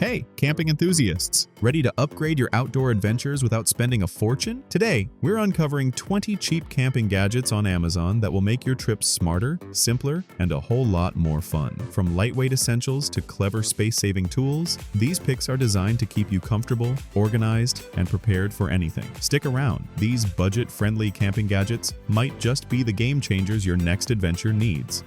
Hey, camping enthusiasts! Ready to upgrade your outdoor adventures without spending a fortune? Today, we're uncovering 20 cheap camping gadgets on Amazon that will make your trips smarter, simpler, and a whole lot more fun. From lightweight essentials to clever space-saving tools, these picks are designed to keep you comfortable, organized, and prepared for anything. Stick around. These budget-friendly camping gadgets might just be the game changers your next adventure needs.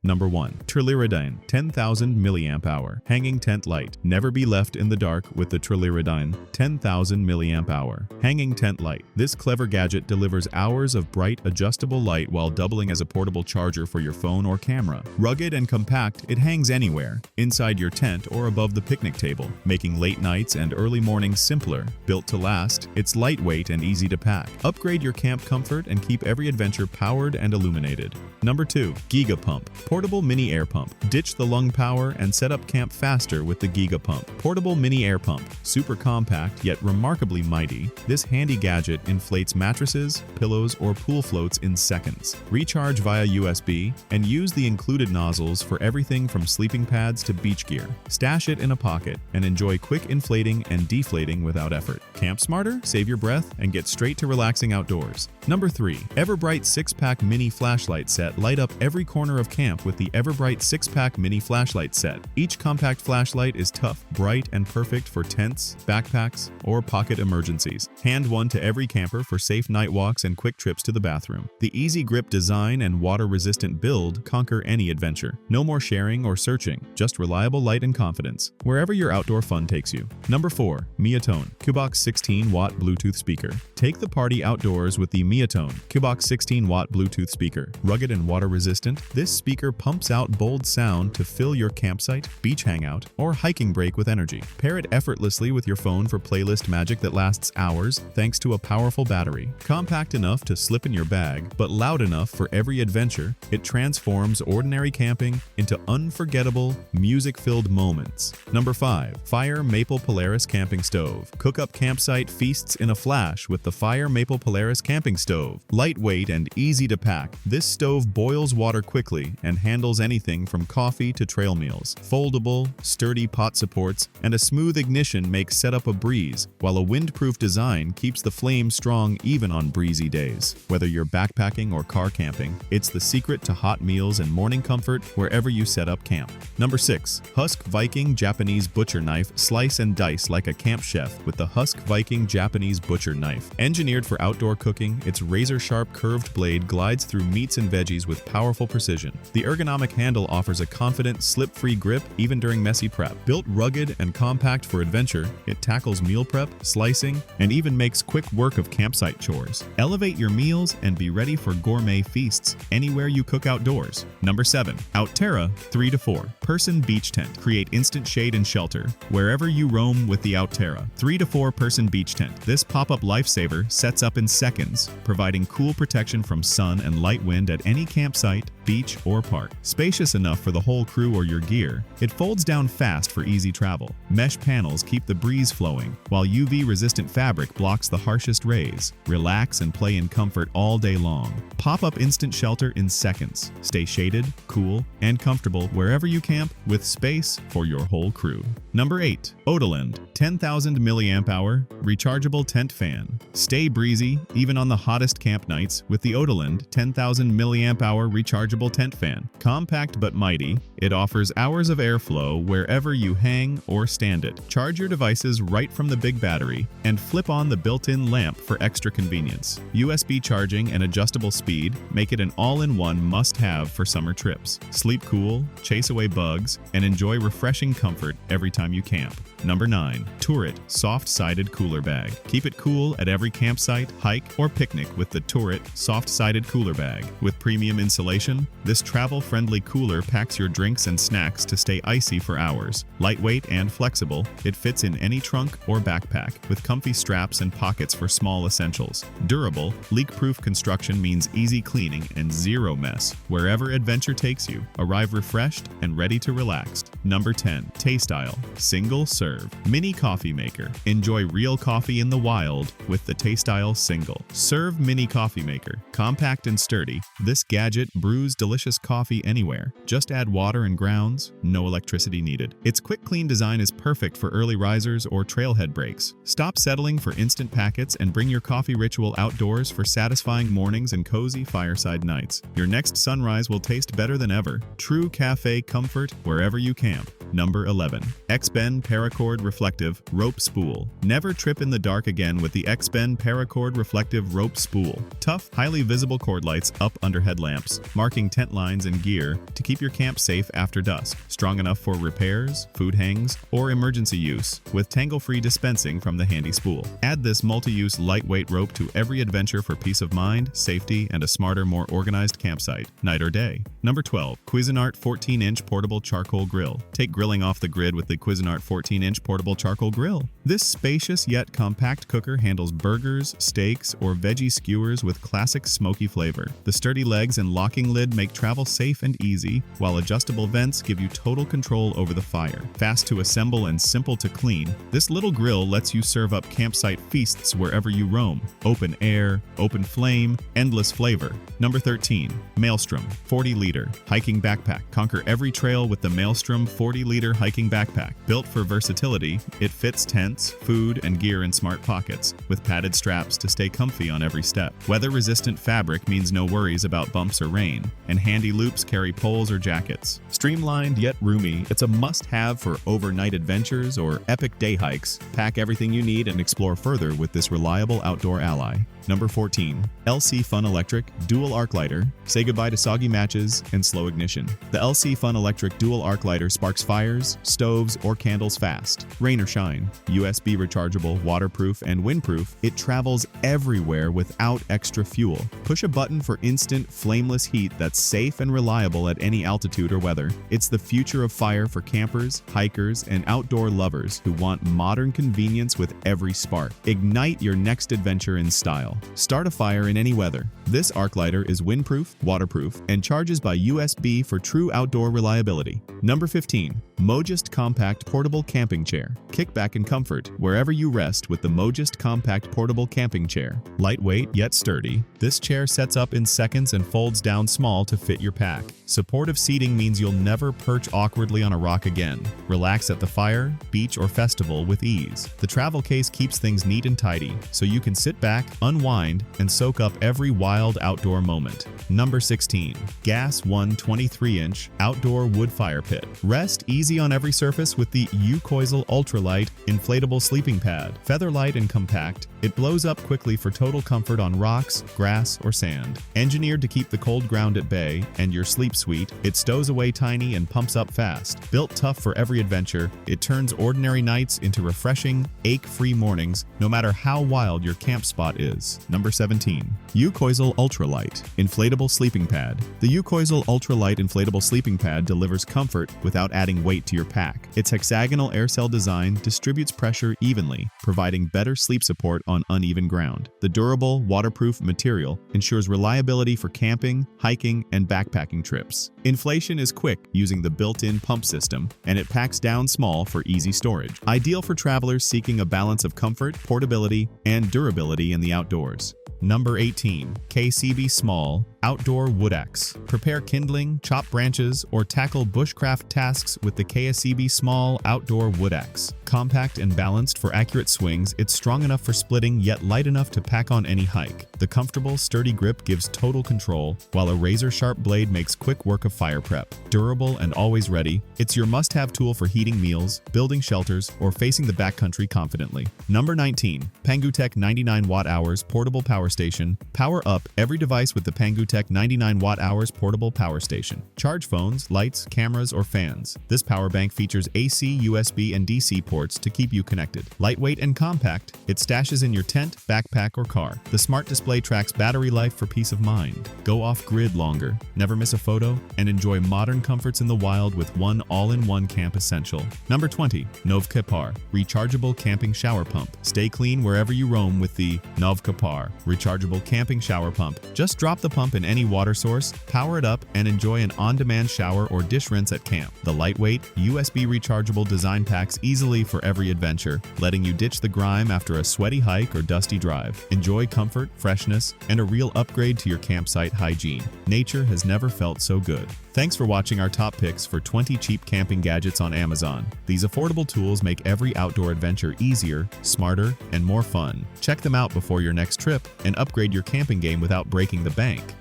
Number 1. Trliradyn 10,000 mAh Hanging Tent Light. Never be left in the dark with the Trliradyn 10,000 mAh Hanging Tent Light. This clever gadget delivers hours of bright, adjustable light while doubling as a portable charger for your phone or camera. Rugged and compact, it hangs anywhere, inside your tent or above the picnic table, making late nights and early mornings simpler. Built to last, it's lightweight and easy to pack. Upgrade your camp comfort and keep every adventure powered and illuminated. Number 2. GIGA Pump. Portable Mini Air Pump. Ditch the lung power and set up camp faster with the GIGA Pump. Portable Mini Air Pump. Super compact yet remarkably mighty, this handy gadget inflates mattresses, pillows, or pool floats in seconds. Recharge via USB and use the included nozzles for everything from sleeping pads to beach gear. Stash it in a pocket and enjoy quick inflating and deflating without effort. Camp smarter, save your breath, and get straight to relaxing outdoors. Number 3. EverBrite 6-pack Mini Flashlight Set. Light up every corner of camp with the EverBrite 6-pack Mini Flashlight Set. Each compact flashlight is tough, bright, and perfect for tents, backpacks, or pocket emergencies. Hand one to every camper for safe night walks and quick trips to the bathroom. The easy grip design and water-resistant build conquer any adventure. No more sharing or searching, just reliable light and confidence, wherever your outdoor fun takes you. Number 4. MIATONE QBOX 16-watt Bluetooth speaker. Take the party outdoors with the MIATONE QBOX 16-watt Bluetooth speaker. Rugged and water-resistant, this speaker pumps out bold sound to fill your campsite, beach hangout, or hiking break with energy. Pair it effortlessly with your phone for playlist magic that lasts hours thanks to a powerful battery. Compact enough to slip in your bag, but loud enough for every adventure, it transforms ordinary camping into unforgettable, music-filled moments. Number 5. Fire Maple Polaris Camping Stove. Cook up campsite feasts in a flash with the Fire Maple Polaris Camping Stove. Lightweight and easy to pack, this stove boils water quickly and handles anything from coffee to trail meals. Foldable, sturdy pot supports, and a smooth ignition make setup a breeze, while a windproof design keeps the flame strong even on breezy days. Whether you're backpacking or car camping, it's the secret to hot meals and morning comfort wherever you set up camp. Number 6. Huusk Viking Japanese Butcher Knife. Slice and dice like a camp chef with the Huusk Viking Japanese Butcher Knife. Engineered for outdoor cooking, its razor-sharp curved blade glides through meats and veggies with powerful precision. The ergonomic handle offers a confident, slip-free grip even during messy prep. Built rugged and compact for adventure, it tackles meal prep, slicing, and even makes quick work of campsite chores. Elevate your meals and be ready for gourmet feasts anywhere you cook outdoors. Number 7. Outterra 3 to 4 Person Beach Tent. Create instant shade and shelter wherever you roam with the Outterra 3 to 4 Person Beach Tent. This pop-up lifesaver sets up in seconds, providing cool protection from sun and light wind at any campsite, beach, or park. Spacious enough for the whole crew or your gear, it folds down fast for easy travel. Mesh panels keep the breeze flowing, while UV-resistant fabric blocks the harshest rays. Relax and play in comfort all day long. Pop-up instant shelter in seconds. Stay shaded, cool, and comfortable wherever you camp with space for your whole crew. Number 8. Odoland 10,000 mAh Rechargeable Tent Fan. Stay breezy even on the hottest camp nights with the Odoland 10,000 mAh Rechargeable Tent Fan. Compact but mighty, it offers hours of airflow wherever you hang or stand it. Charge your devices right from the big battery and flip on the built-in lamp for extra convenience. USB charging and adjustable speed make it an all-in-one must-have for summer trips. Sleep cool, chase away bugs, and enjoy refreshing comfort every time you camp. Number 9. TOURIT Soft-Sided Cooler Bag. Keep it cool at every campsite, hike, or picnic with the TOURIT Soft-Sided Cooler Bag. With premium insulation, this travel-friendly cooler packs your drinks and snacks to stay icy for hours. Lightweight and flexible, it fits in any trunk or backpack, with comfy straps and pockets for small essentials. Durable, leak-proof construction means easy cleaning and zero mess wherever adventure takes you. Arrive refreshed and ready to relax. Number 10. Tastyle Single Serve Mini Coffee Maker. Enjoy real coffee in the wild with the Tastyle Single Serve Mini Coffee Maker. Compact and sturdy, this gadget brews delicious coffee anywhere. Just add water and grounds, no electricity needed. Its quick clean design is perfect for early risers or trailhead breaks. Stop settling for instant packets and bring your coffee ritual outdoors for satisfying mornings and cozy fireside nights. Your next sunrise will taste better than ever. True cafe comfort wherever you camp. Number 11. XXBEN Paracord Reflective Rope Spool. Never trip in the dark again with the XXBEN Paracord Reflective Rope Spool. Tough, highly visible cord lights up under headlamps, marking tent lines and gear to keep your camp safe after dusk. Strong enough for repairs, food hangs, or emergency use, with tangle-free dispensing from the handy spool. Add this multi-use lightweight rope to every adventure for peace of mind, safety, and a smarter, more organized campsite, night or day. Number 12. Cuisinart 14-inch Portable Charcoal Grill. Take grilling off the grid with the Cuisinart 14-inch Portable Charcoal Grill. This spacious yet compact cooker handles burgers, steaks, or veggie skewers with classic smoky flavor. The sturdy legs and locking lid make travel safe and easy, while adjustable vents give you total control over the fire. Fast to assemble and simple to clean, this little grill lets you serve up campsite feasts wherever you roam. Open air, open flame, endless flavor. Number 13. Maelstrom 40-liter Hiking Backpack. Conquer every trail with the Maelstrom 40-liter hiking backpack. Built for versatility, it fits tents, food, and gear in smart pockets, with padded straps to stay comfy on every step. Weather-resistant fabric means no worries about bumps or rain, and handy loops carry poles or jackets. Streamlined yet roomy, it's a must-have for overnight adventures or epic day hikes. Pack everything you need and explore further with this reliable outdoor ally. Number 14. LcFun Electric Dual Arc Lighter. Say goodbye to soggy matches and slow ignition. The LcFun Electric Dual Arc Lighter sparks fires, stoves, or candles fast. Rain or shine. USB rechargeable, waterproof, and windproof, it travels everywhere without extra fuel. Push a button for instant, flameless heat that's safe and reliable at any altitude or weather. It's the future of fire for campers, hikers, and outdoor lovers who want modern convenience with every spark. Ignite your next adventure in style. Start a fire in any weather. This arc lighter is windproof, waterproof, and charges by USB for true outdoor reliability. Number 15. Mojest Compact Portable Camping Chair. Kick back in comfort wherever you rest with the Mojest Compact Portable Camping Chair. Lightweight yet sturdy, this chair sets up in seconds and folds down small to fit your pack. Supportive seating means you'll never perch awkwardly on a rock again. Relax at the fire, beach, or festival with ease. The travel case keeps things neat and tidy, so you can sit back, unwind, and soak up every wild outdoor moment. Number 16. GasOne 23-inch Outdoor Wood Fire Pit. Rest easy on every surface with the Yewkoisl Ultralight Inflatable Sleeping Pad. Featherlight and compact, it blows up quickly for total comfort on rocks, grass, or sand. Engineered to keep the cold ground at bay and your sleep sweet, it stows away tiny and pumps up fast. Built tough for every adventure, it turns ordinary nights into refreshing, ache-free mornings, no matter how wild your camp spot is. Number 17. Yewkoisl Ultralight Inflatable Sleeping Pad. The Yewkoisl Ultralight Inflatable Sleeping Pad delivers comfort without adding weight to your pack. Its hexagonal air cell design distributes pressure evenly, providing better sleep support on uneven ground. The durable, waterproof material ensures reliability for camping, hiking, and backpacking trips. Inflation is quick using the built-in pump system, and it packs down small for easy storage. Ideal for travelers seeking a balance of comfort, portability, and durability in the outdoors. Number 18. KSEIBI Small Outdoor Wood Axe. Prepare kindling, chop branches, or tackle bushcraft tasks with the KSEIBI Small Outdoor Wood Axe. Compact and balanced for accurate swings, it's strong enough for splitting yet light enough to pack on any hike. The comfortable, sturdy grip gives total control, while a razor-sharp blade makes quick work of fire prep. Durable and always ready, it's your must-have tool for heating meals, building shelters, or facing the backcountry confidently. Number 19. Pangootek 99 Watt-Hours Portable Power Station. Power up every device with the Pangootek 99 Watt-Hours Portable Power Station. Charge phones, lights, cameras, or fans. This power bank features AC, USB, and DC ports to keep you connected. Lightweight and compact, it stashes in your tent, backpack, or car. The smart display tracks battery life for peace of mind. Go off-grid longer, never miss a photo, and enjoy modern comforts in the wild with one all-in-one camp essential. Number 20. NOVCAPAR Rechargeable Camping Shower Pump. Stay clean wherever you roam with the NOVCAPAR rechargeable camping shower pump. Just drop the pump in any water source, power it up, and enjoy an on-demand shower or dish rinse at camp. The lightweight, USB rechargeable design packs easily for every adventure, letting you ditch the grime after a sweaty hike or dusty drive. Enjoy comfort, freshness, and a real upgrade to your campsite hygiene. Nature has never felt so good. Thanks for watching our top picks for 20 cheap camping gadgets on Amazon. These affordable tools make every outdoor adventure easier, smarter, and more fun. Check them out before your next trip and upgrade your camping game without breaking the bank.